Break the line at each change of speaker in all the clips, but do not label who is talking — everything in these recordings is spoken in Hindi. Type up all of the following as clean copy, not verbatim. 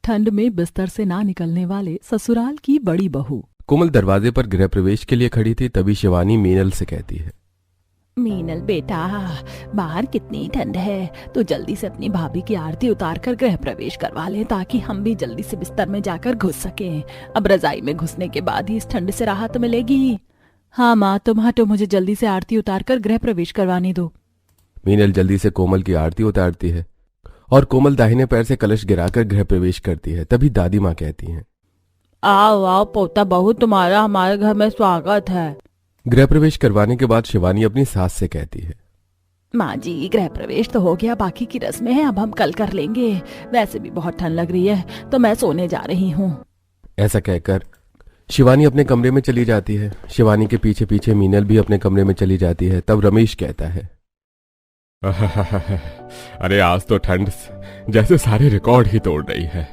ठंड में बिस्तर से ना निकलने वाले ससुराल की बड़ी बहू।
कोमल दरवाजे पर गृह प्रवेश के लिए खड़ी थी, तभी शिवानी मीनल से कहती है,
मीनल बेटा, बाहर कितनी ठंड है, तो जल्दी से अपनी भाभी की आरती उतार कर गृह प्रवेश करवा लें ताकि हम भी जल्दी से बिस्तर में जाकर घुस सकें। अब रजाई में घुसने के बाद ही इस ठंड से राहत मिलेगी। हाँ माँ, तुम हटो, मुझे जल्दी से आरती उतार कर गृह प्रवेश करवाने दो।
मीनल जल्दी से कोमल की आरती उतारती है और कोमल दाहिने पैर से कलश गिराकर गृह प्रवेश करती है। तभी दादी माँ कहती हैं,
आओ आओ पोता बहू, तुम्हारा हमारे घर में स्वागत है।
गृह प्रवेश करवाने के बाद शिवानी अपनी सास से कहती है,
माँ जी, गृह प्रवेश तो हो गया, बाकी की रस्में हैं अब हम कल कर लेंगे। वैसे भी बहुत ठंड लग रही है तो मैं सोने जा रही हूँ।
ऐसा कहकर शिवानी अपने कमरे में चली जाती है। शिवानी के पीछे पीछे मीनल भी अपने कमरे में चली जाती है। तब रमेश कहता है,
अरे आज तो ठंड जैसे सारे रिकॉर्ड ही तोड़ रही है।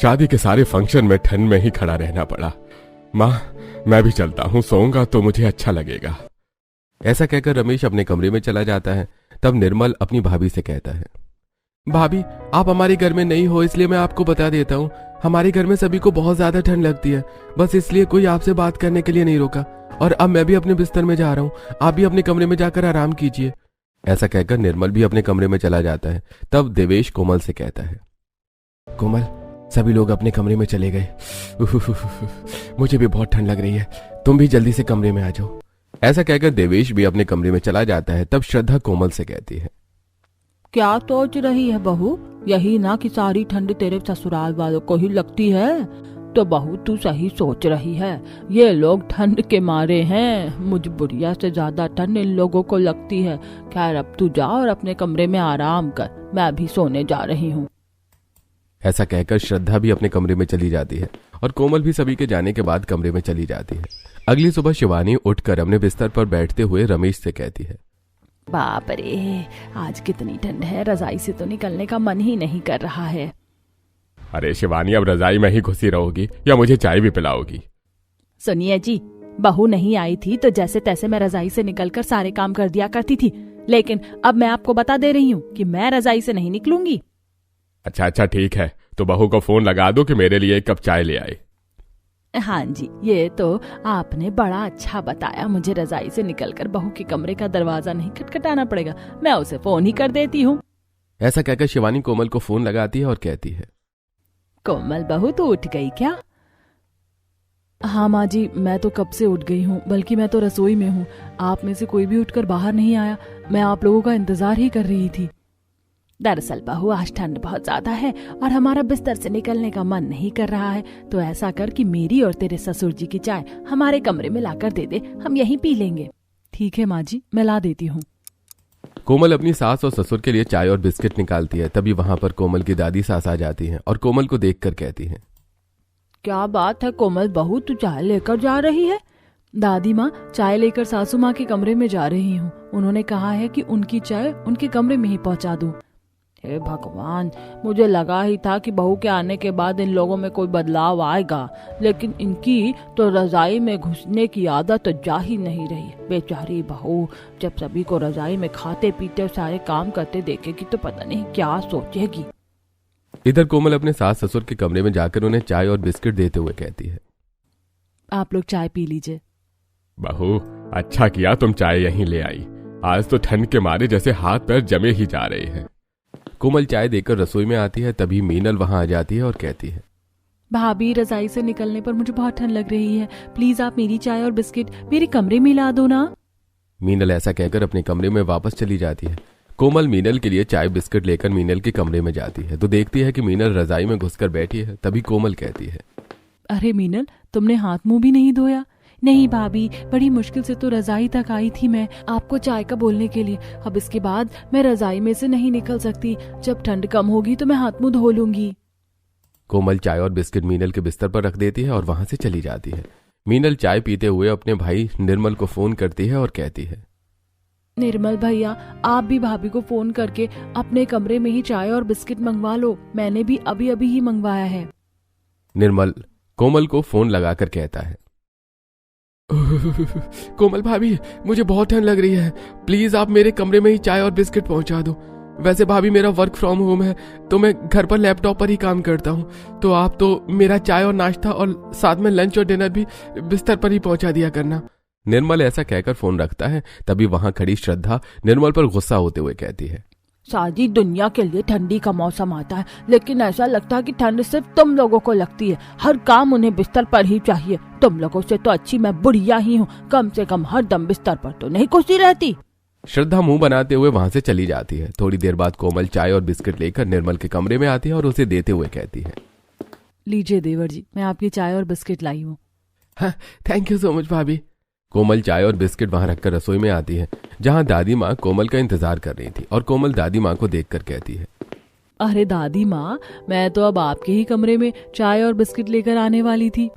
शादी के सारे फंक्शन में ठंड में ही खड़ा रहना पड़ा। माँ, मैं भी चलता हूँ, सोऊंगा तो मुझे अच्छा लगेगा।
ऐसा कहकर रमेश अपने कमरे में चला जाता है। तब निर्मल अपनी भाभी से कहता है, भाभी, आप हमारे घर में नहीं हो इसलिए मैं आपको बता देता हूँ, हमारे घर में सभी को बहुत ज्यादा ठंड लगती है, बस इसलिए कोई आपसे बात करने के लिए नहीं रोका। और अब मैं भी अपने बिस्तर में जा रहा हूँ, आप भी अपने कमरे में जाकर आराम कीजिए। ऐसा कहकर निर्मल भी अपने कमरे में चला जाता है। तब देवेश कोमल से कहता है, कोमल, सभी लोग अपने कमरे में चले गए, मुझे भी बहुत ठंड लग रही है, तुम भी जल्दी से कमरे में आ जाओ। ऐसा कहकर देवेश भी अपने कमरे में चला जाता है। तब श्रद्धा कोमल से कहती है,
क्या सोच रही है बहू, यही ना कि सारी ठंड तेरे ससुराल वालों को ही लगती है? तो बहू तू सही सोच रही है, ये लोग ठंड के मारे हैं, मुझ बुढ़िया से ज्यादा ठंड इन लोगों को लगती है। खैर अब तू जा और अपने कमरे में आराम कर, मैं भी सोने जा रही हूँ।
ऐसा कहकर श्रद्धा भी अपने कमरे में चली जाती है और कोमल भी सभी के जाने के बाद कमरे में चली जाती है। अगली सुबह शिवानी उठकर अपने बिस्तर पर बैठते हुए रमेश से कहती है,
बाप रे, आज कितनी ठंड है, रजाई से तो निकलने का मन ही नहीं कर रहा है।
अरे शिवानी, अब रजाई में ही घुसी रहोगी या मुझे चाय भी पिलाओगी?
सुनिए जी, बहू नहीं आई थी तो जैसे तैसे मैं रजाई से निकलकर सारे काम कर दिया करती थी, लेकिन अब मैं आपको बता दे रही हूँ कि मैं रजाई से नहीं निकलूंगी।
अच्छा ठीक है, तो बहू को फोन लगा दो कि मेरे लिए एक कप चाय ले आए।
हाँ जी, ये तो आपने बड़ा अच्छा बताया, मुझे रजाई से निकलकर बहू के कमरे का दरवाजा नहीं खटखटाना पड़ेगा, मैं उसे फोन ही कर देती हूँ।
ऐसा कहकर शिवानी कोमल को फोन लगाती है और कहती है,
कोमल बहू तो उठ गई क्या? हाँ माँ जी, मैं तो कब से उठ गई हूँ, बल्कि मैं तो रसोई में हूँ। आप में से कोई भी उठकर बाहर नहीं आया, मैं आप लोगों का इंतजार ही कर रही थी। दरअसल बहू, आज ठंड बहुत ज्यादा है और हमारा बिस्तर से निकलने का मन नहीं कर रहा है, तो ऐसा कर कि मेरी और तेरे ससुर जी की चाय हमारे कमरे में लाकर दे दे, हम यहीं पी लेंगे। ठीक है माँ जी, मैं ला देती हूँ।
कोमल अपनी सास और ससुर के लिए चाय और बिस्किट निकालती है। तभी वहां पर कोमल की दादी सास आ जाती हैं और कोमल को देखकर कहती हैं,
क्या बात है कोमल बहू, तू चाय लेकर जा रही है? दादी माँ, चाय लेकर सासू माँ के कमरे में जा रही हूँ, उन्होंने कहा है कि उनकी चाय उनके कमरे में ही पहुँचा दूँ। हे भगवान, मुझे लगा ही था कि बहू के आने के बाद इन लोगों में कोई बदलाव आएगा, लेकिन इनकी तो रजाई में घुसने की आदत तो जा ही नहीं रही। बेचारी बहू जब सभी को रजाई में खाते पीते सारे काम करते देखेगी तो पता नहीं क्या सोचेगी।
इधर कोमल अपने सास ससुर के कमरे में जाकर उन्हें चाय और बिस्किट देते हुए कहती है,
आप लोग चाय पी लीजिए।
बहू, अच्छा किया तुम चाय यहीं ले आई, आज तो ठंड के मारे जैसे हाथ पैर जमे ही जा रहे हैं।
कोमल चाय देकर रसोई में आती है। तभी मीनल वहां आ जाती है और कहती है,
भाभी, रजाई से निकलने पर मुझे बहुत ठंड लग रही है, प्लीज आप मेरी चाय और बिस्किट मेरे कमरे में ला दो ना।
मीनल ऐसा कहकर अपने कमरे में वापस चली जाती है। कोमल मीनल के लिए चाय बिस्किट लेकर मीनल के कमरे में जाती है तो देखती है कि मीनल रजाई में घुसकर बैठी है। तभी कोमल कहती है,
अरे मीनल, तुमने हाथ मुंह भी नहीं धोया? नहीं भाभी, बड़ी मुश्किल से तो रजाई तक आई थी मैं आपको चाय का बोलने के लिए, अब इसके बाद मैं रजाई में से नहीं निकल सकती, जब ठंड कम होगी तो मैं हाथ मुंह धो लूंगी।
कोमल चाय और बिस्किट मीनल के बिस्तर पर रख देती है और वहां से चली जाती है। मीनल चाय पीते हुए अपने भाई निर्मल को फोन करती है और कहती है,
निर्मल भैया, आप भी भाभी को फोन करके अपने कमरे में ही चाय और बिस्किट मंगवा लो, मैंने भी अभी अभी ही मंगवाया है।
निर्मल कोमल को फोन लगाकर कहता है,
कोमल भाभी, मुझे बहुत ठंड लग रही है, प्लीज आप मेरे कमरे में ही चाय और बिस्किट पहुंचा दो।
वैसे भाभी मेरा वर्क फ्रॉम होम है तो मैं घर पर लैपटॉप पर ही काम करता हूँ, तो आप तो मेरा चाय और नाश्ता और साथ में लंच और डिनर भी बिस्तर पर ही पहुंचा दिया करना। निर्मल ऐसा कहकर फोन रखता है। तभी वहां खड़ी श्रद्धा निर्मल पर गुस्सा होते हुए कहती है,
सारी दुनिया के लिए ठंडी का मौसम आता है, लेकिन ऐसा लगता है कि ठंड सिर्फ तुम लोगों को लगती है। हर काम उन्हें बिस्तर पर ही चाहिए। तुम लोगों से तो अच्छी मैं बुढ़िया ही हूँ, कम से कम हर दम बिस्तर पर तो नहीं खुशी रहती।
श्रद्धा मुंह बनाते हुए वहां से चली जाती है। थोड़ी देर बाद कोमल चाय और बिस्किट लेकर निर्मल के कमरे में आती है और उसे देते हुए कहती है,
लीजिए देवर जी, मैं आपकी चाय और बिस्किट लाई हूँ।
हाँ, थैंक यू सो मच भाभी। कोमल चाय और बिस्किट वहां रखकर रसोई में आती है, जहां दादी माँ कोमल का इंतजार कर रही थी। और कोमल दादी माँ को देखकर कहती है,
अरे दादी माँ, मैं तो अब आपके ही कमरे में चाय और बिस्किट लेकर आने वाली थी।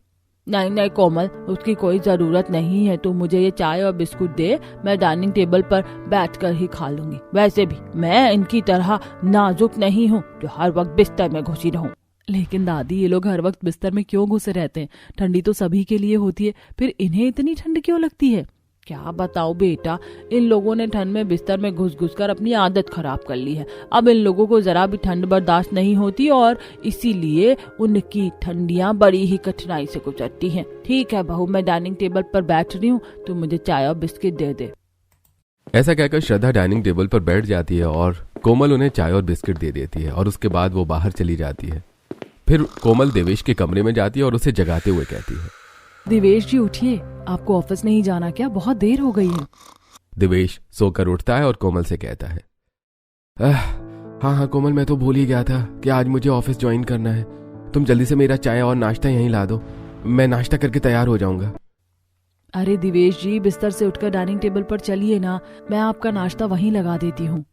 नहीं नहीं कोमल, उसकी कोई जरूरत नहीं है। तू मुझे ये चाय और बिस्कुट दे, मैं डाइनिंग टेबल पर बैठकर ही खा लूंगी। वैसे भी मैं इनकी तरह नाजुक नहीं हूँ जो हर वक्त बिस्तर में घुसी रहूं। लेकिन दादी, ये लोग हर वक्त बिस्तर में क्यों घुसे रहते हैं? ठंडी तो सभी के लिए होती है, फिर इन्हें इतनी ठंड क्यों लगती है? क्या बताओ बेटा, इन लोगों ने ठंड में बिस्तर में घुस घुस कर अपनी आदत खराब कर ली है। अब इन लोगों को जरा भी ठंड बर्दाश्त नहीं होती और इसीलिए उनकी ठंडियां बड़ी ही कठिनाई से गुजरती हैं। ठीक है बहू, मैं डाइनिंग टेबल पर बैठ रही हूँ, तू मुझे चाय और बिस्किट दे दे।
ऐसा कहकर श्रद्धा डाइनिंग टेबल पर बैठ जाती है और कोमल उन्हें चाय और बिस्किट दे देती है और उसके बाद वो बाहर चली जाती है। फिर कोमल देवेश के कमरे में जाती है और उसे जगाते हुए कहती है,
देवेश जी उठिए, आपको ऑफिस नहीं जाना क्या? बहुत देर हो गई है।
देवेश सोकर उठता है और कोमल से कहता है, हाँ कोमल, मैं तो भूल ही गया था कि आज मुझे ऑफिस ज्वाइन करना है। तुम जल्दी से मेरा चाय और नाश्ता यहीं ला दो, मैं नाश्ता करके तैयार हो जाऊंगा।
अरे दिवेश जी, बिस्तर से उठकर डाइनिंग टेबल पर चलिए ना, मैं आपका नाश्ता वहीं लगा देती हूँ।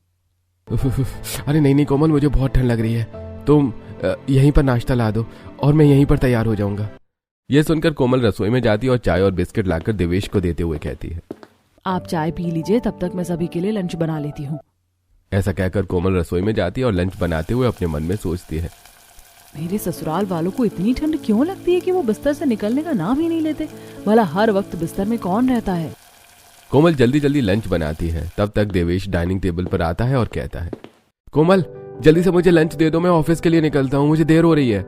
अरे नहीं कोमल, मुझे बहुत ठंड लग रही है, तुम यहीं पर नाश्ता ला दो और मैं यहीं पर तैयार हो जाऊंगा। यह सुनकर कोमल रसोई में जाती और चाय और बिस्किट लाकर देवेश को देते हुए कहती है,
आप चाय पी लीजिए, तब तक मैं सभी के लिए लंच बना लेती हूँ।
ऐसा कहकर कोमल रसोई में जाती और लंच बनाते हुए अपने मन में सोचती है,
मेरे ससुराल वालों को इतनी ठंड क्यों लगती है कि वो बिस्तर से निकलने का नाम ही नहीं लेते। भला हर वक्त बिस्तर में कौन रहता है।
कोमल जल्दी जल्दी लंच बनाती है। तब तक देवेश डाइनिंग टेबल पर आता है और कहता है, कोमल जल्दी से मुझे लंच दे दो, मैं ऑफिस के लिए निकलता हूँ, मुझे देर हो रही है।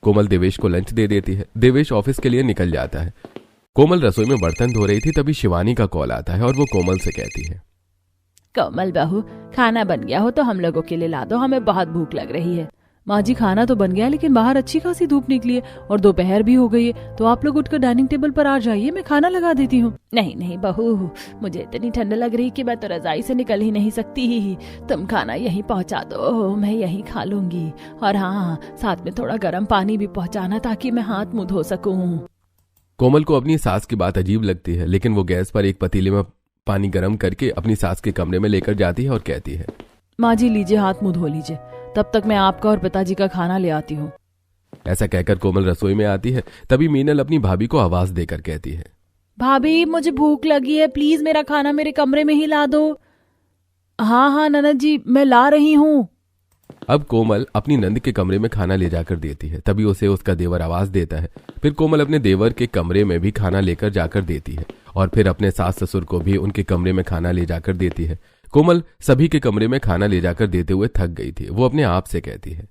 कोमल देवेश को लंच दे देती है। देवेश ऑफिस के लिए निकल जाता है। कोमल रसोई में बर्तन धो रही थी, तभी शिवानी का कॉल आता है और वो कोमल से कहती है,
कोमल बहू, खाना बन गया हो तो हम लोगों के लिए ला दो, हमें बहुत भूख लग रही है। माँ जी, खाना तो बन गया, लेकिन बाहर अच्छी खासी धूप निकली है और दोपहर भी हो गई है, तो आप लोग उठकर डाइनिंग टेबल पर आ जाइए, मैं खाना लगा देती हूँ। नहीं नहीं बहू, मुझे इतनी ठंड लग रही कि मैं तो रजाई से निकल ही नहीं सकती ही। तुम खाना यहीं पहुँचा दो, मैं यहीं खा लूंगी। और हाँ, साथ में थोड़ा गर्म पानी भी पहुँचाना ताकि मैं हाथ मुँह धो सकूँ।
कोमल को अपनी सास की बात अजीब लगती है, लेकिन वो गैस पर एक पतीले में पानी गर्म करके अपनी सास के कमरे में लेकर जाती है और कहती है,
माँ जी लीजिए, हाथ मुँह धो लीजिए, तब तक मैं आपका और पिताजी का खाना ले आती हूँ।
ऐसा कहकर कोमल रसोई में आती है। तभी मीनल अपनी भाभी को आवाज देकर कहती है,
भाभी मुझे भूख लगी है, प्लीज मेरा खाना मेरे कमरे में ही ला दो। हाँ ननद जी, मैं ला रही हूँ।
अब कोमल अपनी नंद के कमरे में खाना ले जाकर देती है। तभी उसे उसका देवर आवाज देता है। फिर कोमल अपने देवर के कमरे में भी खाना लेकर जाकर देती है और फिर अपने सास ससुर को भी उनके कमरे में खाना ले जाकर देती है। कोमल सभी के कमरे में खाना ले जाकर देते हुए थक गई थी। वो अपने आप से कहती है,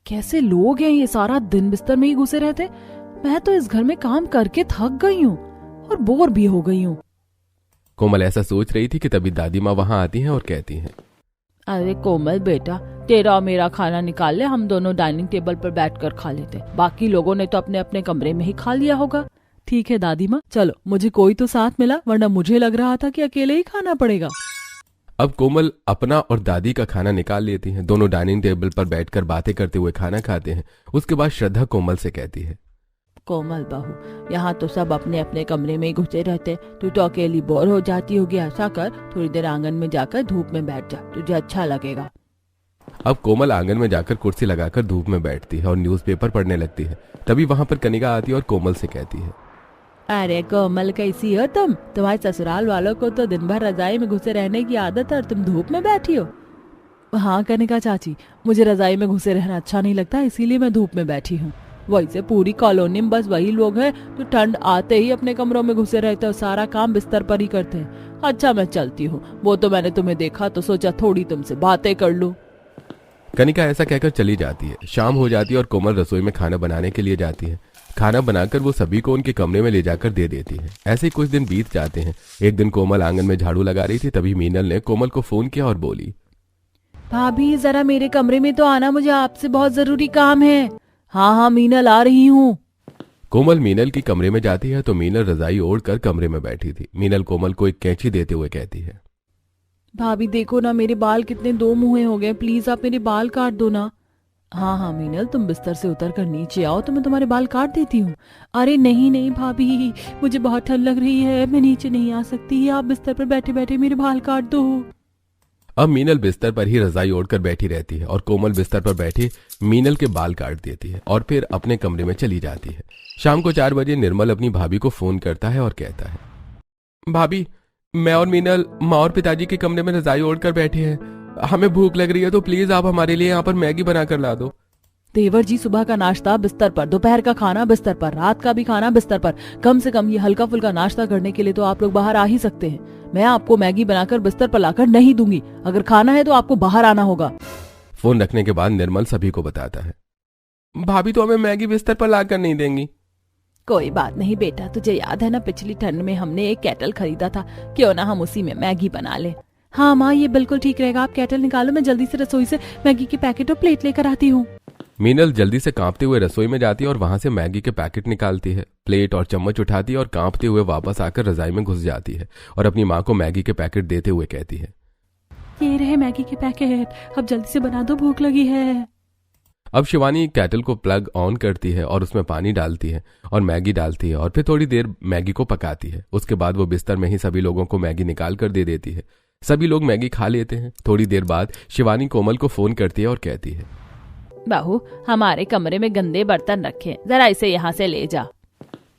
कैसे लोग हैं ये, सारा दिन बिस्तर में ही घुसे रहते। मैं तो इस घर में काम करके थक गई हूँ और बोर भी हो गई हूँ।
कोमल ऐसा सोच रही थी कि तभी दादी माँ वहां आती हैं और कहती हैं,
अरे कोमल बेटा, तेरा और मेरा खाना निकाल ले, हम दोनों डाइनिंग टेबल पर बैठकर खा लेते। बाकी लोगों ने तो अपने अपने कमरे में ही खा लिया होगा। ठीक है दादी माँ, चलो, मुझे कोई तो साथ मिला, वरना मुझे लग रहा था कि अकेले ही खाना पड़ेगा।
अब कोमल अपना और दादी का खाना निकाल लेती हैं। दोनों डाइनिंग टेबल पर बैठकर बातें करते हुए खाना खाते हैं। उसके बाद श्रद्धा कोमल से कहती है,
कोमल बहू, यहाँ तो सब अपने अपने कमरे में घुसे रहते, तू तो अकेली बोर हो जाती होगी। ऐसा कर, थोड़ी देर आंगन में जाकर धूप में बैठ जा, तुझे अच्छा लगेगा।
अब कोमल आंगन में जाकर कुर्सी लगाकर धूप में बैठती है और न्यूज़पेपर पढ़ने लगती है। तभी वहां पर कनिका आती है और कोमल से कहती है,
अरे कोमल, कैसी हो तुम? तुम्हारे ससुराल वालों को तो दिन भर रजाई में घुसे रहने की आदत है और तुम धूप में बैठी हो। हाँ कनिका चाची, मुझे रजाई में घुसे रहना अच्छा नहीं लगता, इसीलिए मैं धूप में बैठी हूँ। वैसे पूरी कॉलोनी में बस वही लोग हैं जो ठंड आते ही अपने कमरों में घुसे रहते हैं और सारा काम बिस्तर पर ही करते हैं। अच्छा मैं चलती हूँ, वो तो मैंने तुम्हें देखा तो सोचा थोड़ी तुमसे बातें कर लूं।
कनिका ऐसा कहकर चली जाती है। शाम हो जाती है और कोमल रसोई में खाना बनाने के लिए जाती है। खाना बनाकर वो सभी को उनके कमरे में ले जाकर दे देती है। ऐसे ही कुछ दिन बीत जाते हैं। एक दिन कोमल आंगन में झाड़ू लगा रही थी, तभी मीनल ने कोमल को फोन किया और बोली,
भाभी जरा मेरे कमरे में तो आना, मुझे आपसे बहुत जरूरी काम है। हाँ हाँ मीनल आ रही हूँ।
कोमल मीनल की कमरे में जाती है तो मीनल रजाई ओढ़कर कमरे में बैठी थी। मीनल कोमल को एक कैंची देते हुए कहती है,
भाभी देखो ना मेरे बाल कितने दो मुँहे हो गए, प्लीज आप मेरे बाल काट दो ना। हाँ हाँ मीनल तुम बिस्तर से उतर कर नीचे आओ तो मैं तुम्हारे बाल काट देती हूँ। अरे नहीं नहीं भाभी, मुझे बहुत ठंड लग रही है, मैं नीचे नहीं आ सकती, आप बिस्तर पर बैठे बैठे मेरे बाल काट दो।
अब मीनल बिस्तर पर ही रजाई ओढ़कर बैठी रहती है और कोमल बिस्तर पर बैठी मीनल के बाल काट देती है और फिर अपने कमरे में चली जाती है। शाम को 4 बजे निर्मल अपनी भाभी को फोन करता है और कहता है, भाभी मैं और मीनल माँ और पिताजी के कमरे में रजाई ओढ़कर बैठे हैं, हमें भूख लग रही है तो प्लीज आप हमारे लिए यहाँ पर मैगी बना कर ला दो।
देवर जी सुबह का नाश्ता बिस्तर पर, दोपहर का खाना बिस्तर पर, रात का भी खाना बिस्तर पर। कम से कम ये हल्का फुल्का नाश्ता करने के लिए तो आप लोग बाहर आ ही सकते हैं। मैं आपको मैगी बनाकर बिस्तर पर लाकर नहीं दूंगी, अगर खाना है तो आपको बाहर आना होगा।
फोन रखने के बाद निर्मल सभी को बताता है, भाभी तो हमें मैगी बिस्तर पर लाकर नहीं देंगी।
कोई बात नहीं बेटा, तुझे याद है ना पिछली ठंड में हमने एक केटल खरीदा था, क्यों ना हम उसी में मैगी बना ले। हाँ माँ ये बिल्कुल ठीक रहेगा, आप केटल निकालो, मैं जल्दी से रसोई से मैगी के पैकेट और प्लेट लेकर आती हूँ।
मीनल जल्दी से कांपते हुए रसोई में जाती है और वहां से मैगी के पैकेट निकालती है, प्लेट और चम्मच उठाती है और कांपते हुए वापस आकर रजाई में घुस जाती है और अपनी माँ को मैगी के पैकेट देते हुए कहती है,
ये रहे मैगी के पैकेट, अब जल्दी से बना दो, भूख लगी है।
अब शिवानी केटल को प्लग ऑन करती है और उसमें पानी डालती है और मैगी डालती है और फिर थोड़ी देर मैगी को पकाती है। उसके बाद वो बिस्तर में ही सभी लोगों को मैगी निकाल कर दे देती है। सभी लोग मैगी खा लेते हैं। थोड़ी देर बाद शिवानी कोमल को फोन करती है और कहती है,
बहू हमारे कमरे में गंदे बर्तन रखे, जरा इसे यहाँ से ले जा।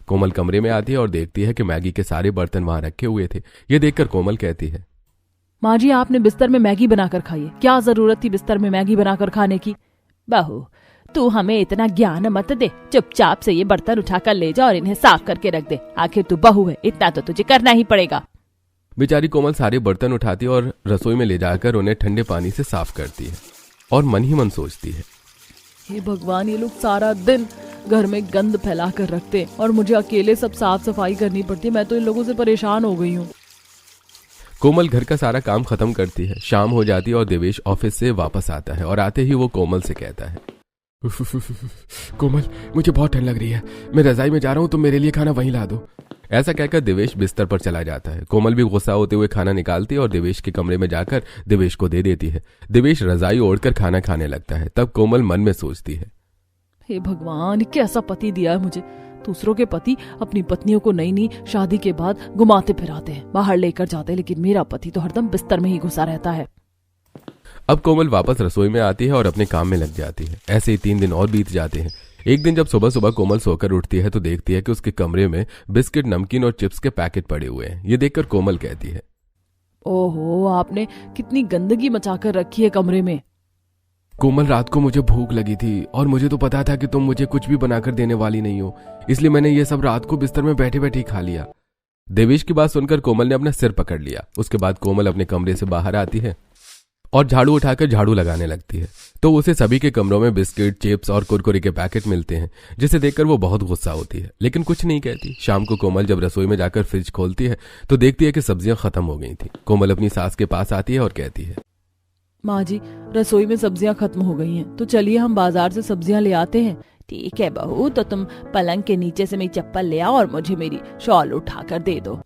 कोमल कमरे में आती है और देखती है कि मैगी के सारे बर्तन वहां रखे हुए थे। ये देखकर कोमल कहती है,
माँ जी आपने बिस्तर में मैगी बनाकर खाई है, क्या जरूरत थी बिस्तर में मैगी बनाकर खाने की। बहू तू हमें इतना ज्ञान मत दे, चुपचाप से ये बर्तन उठाकर ले जा और इन्हें साफ करके रख दे, आखिर तू बहू है, इतना तो तुझे करना ही पड़ेगा।
बेचारी कोमल सारे बर्तन उठाती है और रसोई में ले जाकर उन्हें ठंडे पानी से साफ करती है और मन ही मन सोचती है,
हे भगवान ये लोग सारा दिन घर में गंद फैला कर रखते और मुझे अकेले सब साफ सफाई करनी पड़ती है, मैं तो इन लोगों से परेशान हो गई हूँ।
कोमल घर का सारा काम खत्म करती है। शाम हो जाती है और देवेश ऑफिस से वापस आता है और आते ही वो कोमल से कहता है,
कोमल मुझे बहुत ठंड लग रही है, मैं रजाई में जा रहा हूँ, तुम मेरे लिए खाना वहीं ला दो।
ऐसा कहकर देवेश बिस्तर पर चला जाता है। कोमल भी गुस्सा होते हुए खाना निकालती है और देवेश के कमरे में जाकर देवेश को दे देती है। देवेश रजाई ओढ़कर खाना खाने लगता है। तब कोमल मन में सोचती है,
हे भगवान कैसा पति दिया है मुझे। दूसरों के पति अपनी पत्नियों को नई नई शादी के बाद घुमाते फिराते हैं, बाहर लेकर जाते हैं, लेकिन मेरा पति तो हरदम बिस्तर में ही घुसा रहता है।
अब कोमल वापस रसोई में आती है और अपने काम में लग जाती है। ऐसे ही 3 दिन और बीत जाते हैं। एक दिन जब सुबह सुबह कोमल सोकर उठती है तो देखती है कि उसके कमरे में बिस्किट, नमकीन और चिप्स के पैकेट पड़े हुए हैं। ये देखकर कोमल कहती है,
ओहो आपने कितनी गंदगी मचाकर रखी है कमरे में।
कोमल रात को मुझे भूख लगी थी और मुझे तो पता था कि तुम मुझे कुछ भी बनाकर देने वाली नहीं हो, इसलिए मैंने ये सब रात को बिस्तर में बैठे बैठे खा लिया। देवेश की बात सुनकर कोमल ने अपना सिर पकड़ लिया। उसके बाद कोमल अपने कमरे से बाहर आती है और झाड़ू उठाकर झाड़ू लगाने लगती है तो उसे सभी के कमरों में बिस्किट, चिप्स और कुरकुरे के पैकेट मिलते हैं, जिसे देखकर वो बहुत गुस्सा होती है लेकिन कुछ नहीं कहती। शाम को कोमल जब रसोई में जाकर फ्रिज खोलती है तो देखती है कि सब्जियां खत्म हो गई थी। कोमल अपनी सास के पास आती है और कहती है,
माँ जी रसोई में सब्जियां खत्म हो गई हैं, तो चलिए हम बाजार से सब्जियां ले आते हैं। ठीक है बहू, तो तुम पलंग के नीचे से मेरी चप्पल ले आओ और मुझे मेरी शॉल उठाकर दे दो।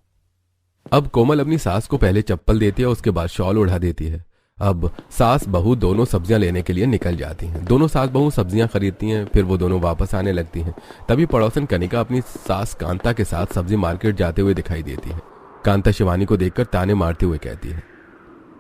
अब कोमल अपनी सास को पहले चप्पल देती है, उसके बाद शॉल उड़ा देती है। अब सास बहू दोनों सब्जियां लेने के लिए निकल जाती हैं। दोनों सास बहू सब्जियां खरीदती हैं, फिर वो दोनों वापस आने लगती हैं। तभी पड़ोसन कनिका अपनी सास कांता के साथ सब्जी मार्केट जाते हुए दिखाई देती है। कांता शिवानी को देखकर ताने मारते हुए कहती है,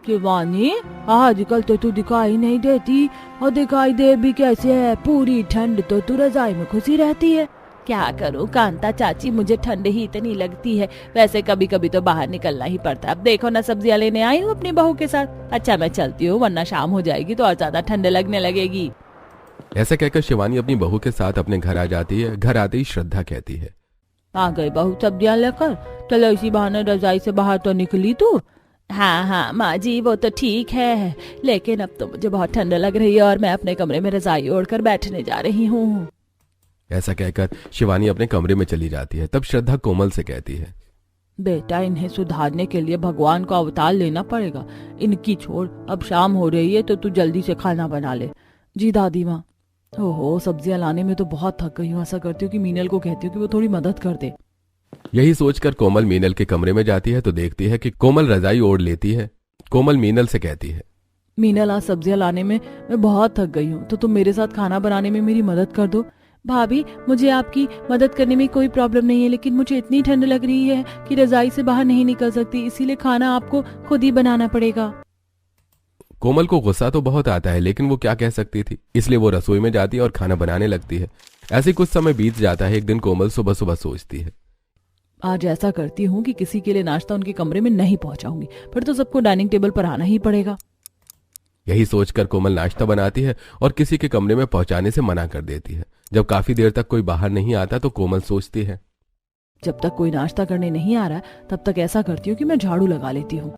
शिवानी आजकल तो तू दिखाई नहीं देती, और दिखाई दे भी कैसे है, पूरी ठंड तो तू रजाई में खुशी रहती है। क्या करूं कांता चाची, मुझे ठंड ही इतनी लगती है, वैसे कभी कभी तो बाहर निकलना ही पड़ता है। अब देखो ना सब्जियां लेने आई हूँ अपनी बहू के साथ। अच्छा मैं चलती हूँ वरना शाम हो जाएगी तो और ज्यादा ठंड लगने लगेगी।
ऐसा कहकर शिवानी अपनी बहू के साथ अपने घर आ जाती है। घर आते ही श्रद्धा कहती है,
आ गई बहू सब्जियां लेकर, चलो इसी बहाने रजाई से बाहर तो निकली तू। हाँ हाँ माँ जी वो तो ठीक है, लेकिन अब तो मुझे बहुत ठंड लग रही है और मैं अपने कमरे में रजाई ओढ़कर बैठने जा रही हूँ।
ऐसा कहकर शिवानी अपने कमरे में चली जाती है। तब श्रद्धा कोमल से कहती है,
बेटा इन्हें सुधारने के लिए भगवान को अवतार लेना पड़ेगा। इनकी छोड़, अब शाम हो रही है तो तू जल्दी से खाना बना ले। जी दादी माँ। ओहो सब्जियां लाने में तो बहुत थक गई हूँ। ऐसा करती हूँ कि मीनल को कहती हूँ कि वो थोड़ी मदद कर दे।
यही सोचकर कोमल मीनल के कमरे में जाती है तो देखती है कि कोमल रजाई ओढ़ लेती है। कोमल मीनल से कहती है,
मीनल आज सब्जियां लाने में मैं बहुत थक गई हूँ, तो तुम मेरे साथ खाना बनाने में मेरी मदद कर दो। भाभी मुझे आपकी मदद करने में कोई प्रॉब्लम नहीं है, लेकिन मुझे इतनी ठंड लग रही है कि रजाई से बाहर नहीं निकल सकती, इसीलिए खाना आपको खुद ही बनाना पड़ेगा।
कोमल को गुस्सा तो बहुत आता है, लेकिन वो क्या कह सकती थी, इसलिए वो रसोई में जाती है और खाना बनाने लगती है। ऐसे कुछ समय बीत जाता है। एक दिन कोमल सुबह सुबह सोचती है,
आज ऐसा करती हूँ कि किसी के लिए नाश्ता उनके कमरे में नहीं पहुंचाऊंगी, फिर तो सबको डाइनिंग टेबल पर आना ही पड़ेगा।
यही सोचकर कोमल नाश्ता बनाती है और किसी के कमरे में पहुंचाने से मना कर देती है। जब काफी देर तक कोई बाहर नहीं आता तो कोमल सोचती है,
जब तक कोई नाश्ता करने नहीं आ रहा तब तक ऐसा करती हूँ कि मैं झाड़ू लगा लेती हूँ।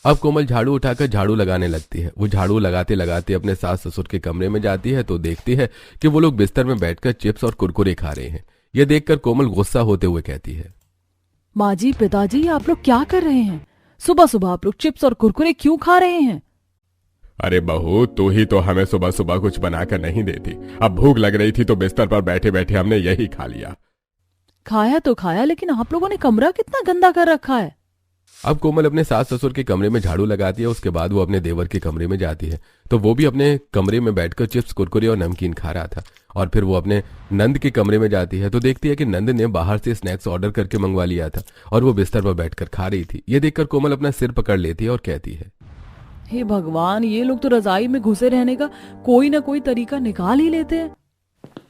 अब कोमल झाड़ू उठाकर झाड़ू लगाने लगती है। वो झाड़ू लगाते लगाते अपने सास ससुर के कमरे में जाती है तो देखती है कि वो लोग बिस्तर में बैठकर चिप्स और कुरकुरे खा रहे हैं। यह देखकर कोमल गुस्सा होते हुए कहती है,
माँ जी पिताजी आप लोग क्या कर रहे हैं? सुबह सुबह आप लोग चिप्स और कुरकुरे क्यों खा रहे हैं?
अरे बहू तू ही तो हमें सुबह सुबह कुछ बनाकर नहीं देती। अब भूख लग रही थी तो बिस्तर पर बैठे बैठे हमने यही खा लिया।
खाया तो खाया, लेकिन आप लोगों ने कमरा कितना गंदा कर रखा है।
अब कोमल अपने सास ससुर के कमरे में झाड़ू लगाती है। उसके बाद वो अपने देवर के कमरे में जाती है तो वो भी अपने कमरे में बैठकर चिप्स कुरकुरे और नमकीन खा रहा था। और फिर वो अपने नंद के कमरे में जाती है तो देखती है कि नंद ने बाहर से स्नैक्स ऑर्डर करके मंगवा लिया था और वो बिस्तर पर बैठकर खा रही थी। ये देखकर कोमल अपना सिर पकड़ लेती है और कहती है,
हे भगवान, ये लोग तो रजाई में घुसे रहने का कोई ना कोई तरीका निकाल ही लेते हैं।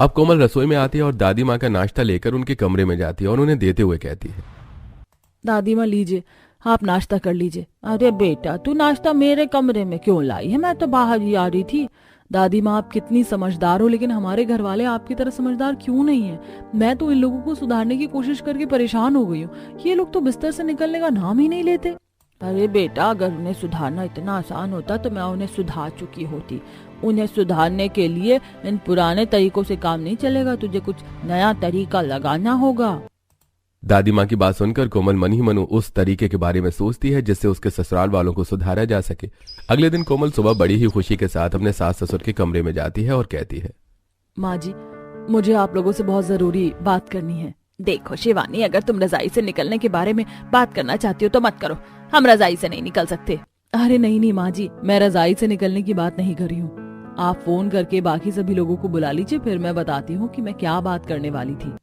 अब कोमल रसोई में आती है और दादी माँ का नाश्ता लेकर उनके कमरे में जाती है और उन्हें देते हुए कहती है,
दादी माँ लीजिए, आप नाश्ता कर लीजिए। अरे बेटा तू नाश्ता मेरे कमरे में क्यों लाई है? मैं तो बाहर ही आ रही थी। दादी माँ आप कितनी समझदार हो, लेकिन हमारे घर वाले आपकी तरह समझदार क्यों नहीं है? मैं तो इन लोगों को सुधारने की कोशिश करके परेशान हो गई हूँ। ये लोग तो बिस्तर से निकलने का नाम ही नहीं लेते। अरे बेटा अगर उन्हें सुधारना इतना आसान होता तो मैं उन्हें सुधार चुकी होती। उन्हें सुधारने के लिए इन पुराने तरीकों से काम नहीं चलेगा, तुझे कुछ नया तरीका लगाना होगा।
दादी माँ की बात सुनकर कोमल मन ही मन उस तरीके के बारे में सोचती है जिससे उसके ससुराल वालों को सुधारा जा सके। अगले दिन कोमल सुबह बड़ी ही खुशी के साथ अपने सास ससुर के कमरे में जाती है और कहती है,
माँ जी मुझे आप लोगों से बहुत जरूरी बात करनी है। देखो शिवानी, अगर तुम रजाई से निकलने के बारे में बात करना चाहती हो तो मत करो, हम रजाई से नहीं निकल सकते। अरे नहीं नहीं माँ जी, मैं रजाई से निकलने की बात नहीं कर रही हूँ। आप फोन करके बाकी सभी लोगों को बुला लीजिए, फिर मैं बताती हूँ कि मैं क्या बात करने वाली थी।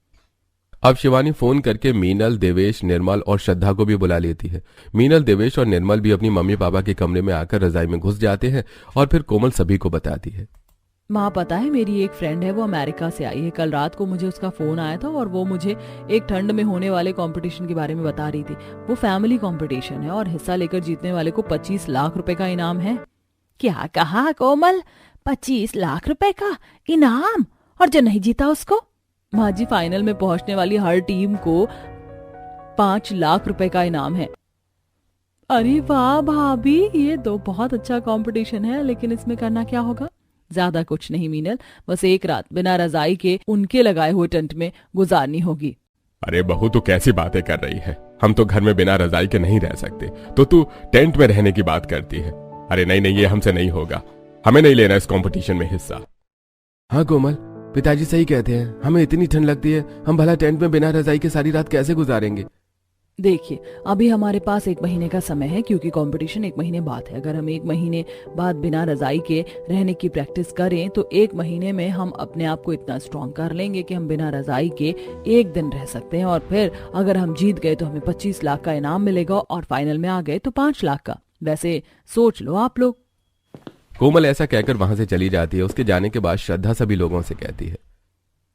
अब शिवानी फोन करके मीनल, देवेश, निर्मल और श्रद्धा को भी बुला लेती है। मीनल, देवेश और निर्मल भी अपनी मम्मी पापा के कमरे में आकर रजाई में घुस जाते हैं और फिर कोमल सभी को बताती है,
माँ पता है मेरी एक फ्रेंड है, वो अमेरिका से आई है। कल रात को मुझे उसका फोन आया था और वो मुझे एक ठंड में होने वाले कंपटीशन के बारे में बता रही थी। वो फैमिली कंपटीशन है और हिस्सा लेकर जीतने वाले को 25 लाख रुपए का इनाम है। क्या कहा कोमल? 25 लाख रुपए का इनाम? और जो नहीं जीता उसको? माँ जी फाइनल में पहुंचने वाली हर टीम को 5 लाख रुपए का इनाम है। अरे वाह भाभी, ये तो बहुत अच्छा कंपटीशन है, लेकिन इसमें करना क्या होगा? ज्यादा कुछ नहीं मीनल, बस एक रात बिना रजाई के उनके लगाए हुए टेंट में गुजारनी होगी।
अरे बहू तू कैसी बातें कर रही है? हम तो घर में बिना रजाई के नहीं रह सकते, तो तू टेंट में रहने की बात करती है। अरे नहीं नहीं, ये हमसे नहीं होगा, हमें नहीं लेना इस कंपटीशन में हिस्सा।
हाँ कोमल, पिताजी सही कहते हैं, हमें इतनी ठंड लगती है, हम भला टेंट में बिना रजाई के सारी रात कैसे गुजारेंगे?
देखिए अभी हमारे पास 1 महीने का समय है, क्योंकि कंपटीशन 1 महीने बाद है। अगर हम 1 महीने बाद बिना रजाई के रहने की प्रैक्टिस करें तो 1 महीने में हम अपने आप को इतना स्ट्रांग कर लेंगे कि हम बिना रजाई के 1 दिन रह सकते हैं। और फिर अगर हम जीत गए तो हमें 25 लाख का इनाम मिलेगा और फाइनल में आ गए तो 5 लाख का। वैसे सोच लो आप लोग।
कोमल ऐसा कहकर वहां से चली जाती है। उसके जाने के बाद श्रद्धा सभी लोगों से कहती है,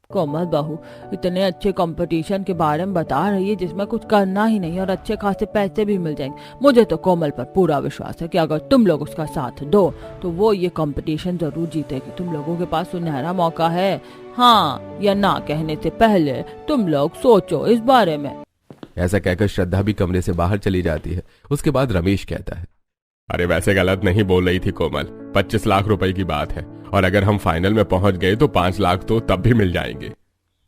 कोमल बहू इतने अच्छे कंपटीशन के बारे में बता रही है जिसमें कुछ करना ही नहीं और अच्छे खासे पैसे भी मिल जाएंगे। मुझे तो कोमल पर पूरा विश्वास है कि अगर तुम लोग उसका साथ दो तो वो ये कंपटीशन जरूर जीतेगी। तुम लोगों के पास सुनहरा मौका है, हाँ या ना कहने से पहले तुम लोग सोचो इस बारे में।
ऐसा कहकर श्रद्धा भी कमरे से बाहर चली जाती है। उसके बाद रमेश कहता है,
अरे वैसे गलत नहीं बोल रही थी कोमल, 25 लाख रुपए की बात है और अगर हम फाइनल में पहुंच गए तो 5 लाख तो तब भी मिल जाएंगे।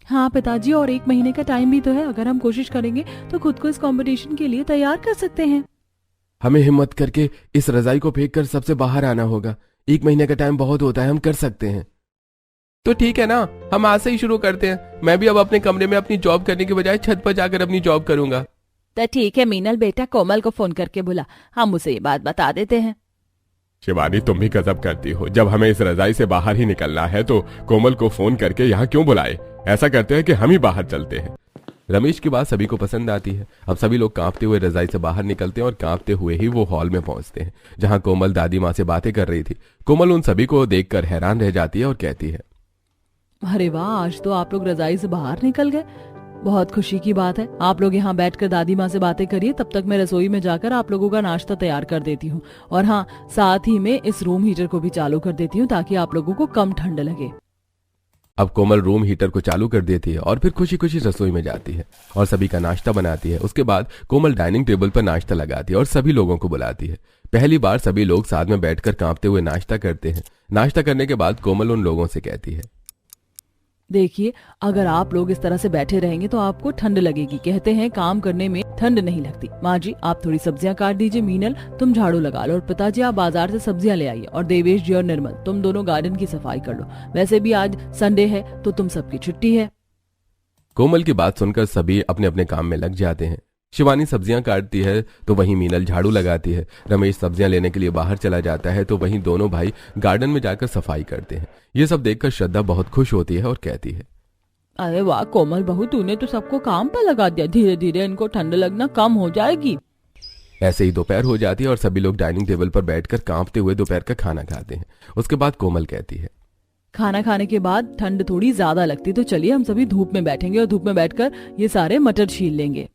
हाँ पिताजी, और 1 महीने का टाइम भी तो है। अगर हम कोशिश करेंगे तो खुद को इस कंपटीशन के लिए तैयार कर सकते हैं।
हमें हिम्मत करके इस रजाई को फेंक कर सबसे बाहर आना होगा। 1 महीने का टाइम बहुत होता है, हम कर सकते हैं। तो ठीक है ना, हम आज से ही शुरू करते हैं। मैं भी अब अपने कमरे में अपनी जॉब करने के बजाय छत पर जाकर अपनी जॉब करूंगा।
तो ठीक है मीनल बेटा, कोमल को फोन करके बुला, हम उसे ये बात बता देते हैं।
शिवानी तुम भी गजब करती हो, जब हमें इस रजाई से बाहर ही निकलना है तो कोमल को फोन करके यहाँ क्यों बुलाए। ऐसा करते हैं कि हम ही बाहर चलते हैं।
रमेश की बात सभी को पसंद आती है। अब सभी लोग कांपते हुए रजाई से बाहर निकलते हैं और कांपते हुए ही वो हॉल में पहुंचते हैं जहां कोमल दादी माँ से बातें कर रही थी। कोमल उन सभी को देखकर हैरान रह जाती है और कहती है,
अरे वाह, आज तो आप लोग रजाई से बाहर निकल गए, बहुत खुशी की बात है। आप लोग यहाँ बैठकर दादी माँ से बातें करिए, तब तक मैं रसोई में जाकर आप लोगों का नाश्ता तैयार कर देती हूँ। और हाँ, साथ ही में इस रूम हीटर को भी चालू कर देती हूँ ताकि आप लोगों को कम ठंड लगे।
अब कोमल रूम हीटर को चालू कर देती है और फिर खुशी खुशी रसोई में जाती है और सभी का नाश्ता बनाती है। उसके बाद कोमल डाइनिंग टेबल पर नाश्ता लगाती है और सभी लोगों को बुलाती है। पहली बार सभी लोग साथ में बैठकर कांपते हुए नाश्ता करते हैं। नाश्ता करने के बाद कोमल उन लोगों से कहती है,
देखिए, अगर आप लोग इस तरह से बैठे रहेंगे तो आपको ठंड लगेगी। कहते हैं काम करने में ठंड नहीं लगती। माँ जी, आप थोड़ी सब्जियां काट दीजिए। मीनल, तुम झाड़ू लगा लो और पिताजी आप बाजार से सब्जियां ले आइए। और देवेश जी और निर्मल, तुम दोनों गार्डन की सफाई कर लो। वैसे भी आज संडे है तो तुम सबकी छुट्टी है।
कोमल की बात सुनकर सभी अपने अपने काम में लग जाते हैं। शिवानी सब्जियां काटती है तो वहीं मीनल झाड़ू लगाती है। रमेश सब्जियां लेने के लिए बाहर चला जाता है तो वहीं दोनों भाई गार्डन में जाकर सफाई करते हैं। ये सब देखकर श्रद्धा बहुत खुश होती है और कहती है,
अरे वाह कोमल बहू, तूने तो सबको काम पर लगा दिया। धीरे धीरे इनको ठंड लगना कम हो जाएगी।
ऐसे ही दोपहर हो जाती है और सभी लोग डाइनिंग टेबल पर बैठकर कांपते हुए दोपहर का खाना खाते हैं। उसके बाद कोमल कहती है,
खाना खाने के बाद ठंड थोड़ी ज्यादा लगती, तो चलिए हम सभी धूप में बैठेंगे और धूप में बैठकर ये सारे मटर छील लेंगे।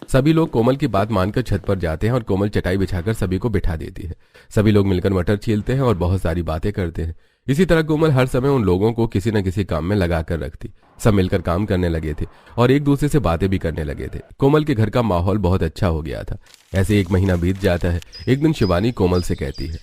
सभी लोग कोमल की बात मानकर छत पर जाते हैं और कोमल चटाई बिछाकर सभी को बिठा देती है। सभी लोग मिलकर मटर छीलते हैं और बहुत सारी बातें करते हैं। इसी तरह कोमल हर समय उन लोगों को किसी न किसी काम में लगा कर रखती। सब मिलकर काम करने लगे थे और एक दूसरे से बातें भी करने लगे थे। कोमल के घर का माहौल बहुत अच्छा हो गया था। ऐसे 1 महीना बीत जाता है। एक दिन शिवानी कोमल से कहती है,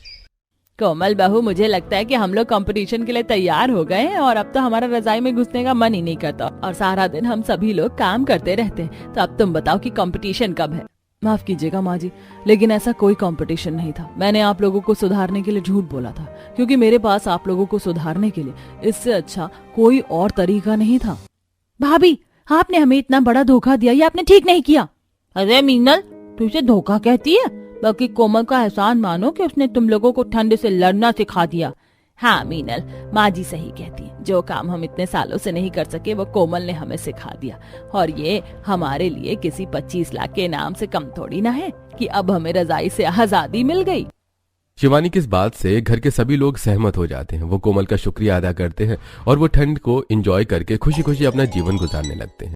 कोमल बहू, मुझे लगता है कि हम लोग कंपटीशन के लिए तैयार हो गए हैं और अब तो हमारा रजाई में घुसने का मन ही नहीं करता और सारा दिन हम सभी लोग काम करते रहते हैं। तो अब तुम बताओ कि कंपटीशन कब है। माफ कीजिएगा माँ जी, लेकिन ऐसा कोई कंपटीशन नहीं था। मैंने आप लोगों को सुधारने के लिए झूठ बोला था, क्योंकि मेरे पास आप लोगों को सुधारने के लिए इससे अच्छा कोई और तरीका नहीं था। भाभी, आपने हमें इतना बड़ा धोखा दिया, ये आपने ठीक नहीं किया। अरे मीनल, तू इसे धोखा कहती है? बाकी कोमल का एहसान मानो कि उसने तुम लोगों को ठंड से लड़ना सिखा दिया। हाँ मीनल, माँ जी सही कहती है। जो काम हम इतने सालों से नहीं कर सके वो कोमल ने हमें सिखा दिया। और ये हमारे लिए किसी 25 लाख के इनाम से कम थोड़ी ना है कि अब हमें रजाई से आजादी मिल गई।
शिवानी की इस बात से घर के सभी लोग सहमत हो जाते हैं। वो कोमल का शुक्रिया अदा करते हैं और वो ठंड को एंजॉय करके खुशी खुशी अपना जीवन गुजारने लगते हैं।